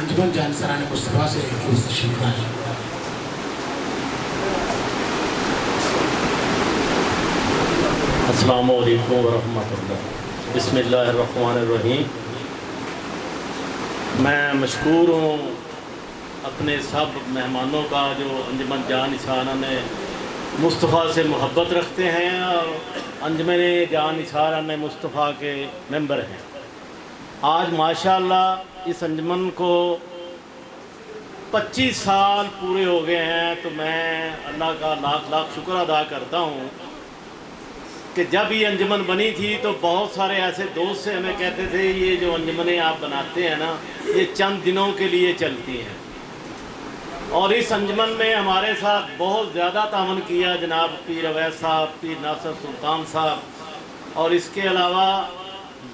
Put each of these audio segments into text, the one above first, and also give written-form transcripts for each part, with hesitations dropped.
انجمن جانسران مصطفیٰ سے تشریف لائیں۔ السلام علیکم ورحمۃ اللہ۔ بسم اللہ الرحمن الرحیم۔ میں مشکور ہوں اپنے سب مہمانوں کا جو انجمن جان نثار مصطفیٰ سے محبت رکھتے ہیں اور انجمن جان نثار مصطفیٰ کے ممبر ہیں۔ آج ماشاءاللہ اس انجمن کو 25 سال پورے ہو گئے ہیں، تو میں اللہ کا لاکھ لاکھ شکر ادا کرتا ہوں کہ جب یہ انجمن بنی تھی تو بہت سارے ایسے دوست سے ہمیں کہتے تھے یہ جو انجمنیں آپ بناتے ہیں نا یہ چند دنوں کے لیے چلتی ہیں، اور اس انجمن میں ہمارے ساتھ بہت زیادہ تعاون کیا جناب پیر اویس صاحب، پیر ناصر سلطان صاحب، اور اس کے علاوہ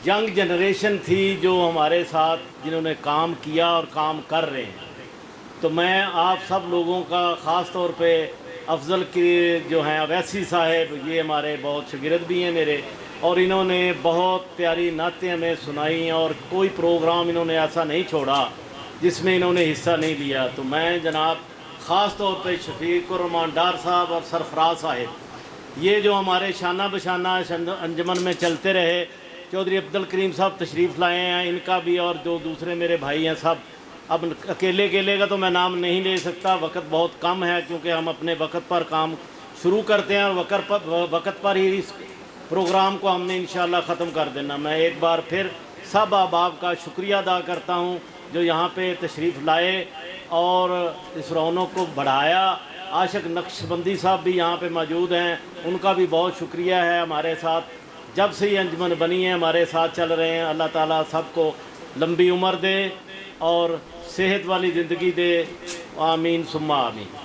ینگ جنریشن تھی جو ہمارے ساتھ جنہوں نے کام کیا اور کام کر رہے ہیں۔ تو میں آپ سب لوگوں کا خاص طور پہ افضل کی جو ہیں اویسی صاحب، یہ ہمارے بہت شاگرد بھی ہیں میرے، اور انہوں نے بہت پیاری نعتیں ہمیں سنائیں اور کوئی پروگرام انہوں نے ایسا نہیں چھوڑا جس میں انہوں نے حصہ نہیں لیا۔ تو میں جناب خاص طور پہ شفیق الرحمان ڈار صاحب اور سرفراز صاحب، یہ جو ہمارے شانہ بشانہ انجمن میں چلتے رہے، چودھری عبدالکریم صاحب تشریف لائے ہیں، ان کا بھی اور جو دوسرے میرے بھائی ہیں سب، اب اکیلے کا تو میں نام نہیں لے سکتا، وقت بہت کم ہے کیونکہ ہم اپنے وقت پر کام شروع کرتے ہیں اور وقت پر ہی اس پروگرام کو ہم نے انشاءاللہ ختم کر دینا۔ میں ایک بار پھر سب احباب کا شکریہ ادا کرتا ہوں جو یہاں پہ تشریف لائے اور اس رونق کو بڑھایا۔ عاشق نقش بندی صاحب بھی یہاں پہ موجود ہیں، ان کا بھی بہت شکریہ ہے، ہمارے ساتھ جب سے یہ انجمن بنی ہے ہمارے ساتھ چل رہے ہیں۔ اللہ تعالیٰ سب کو لمبی عمر دے اور صحت والی زندگی دے، آمین ثم آمین۔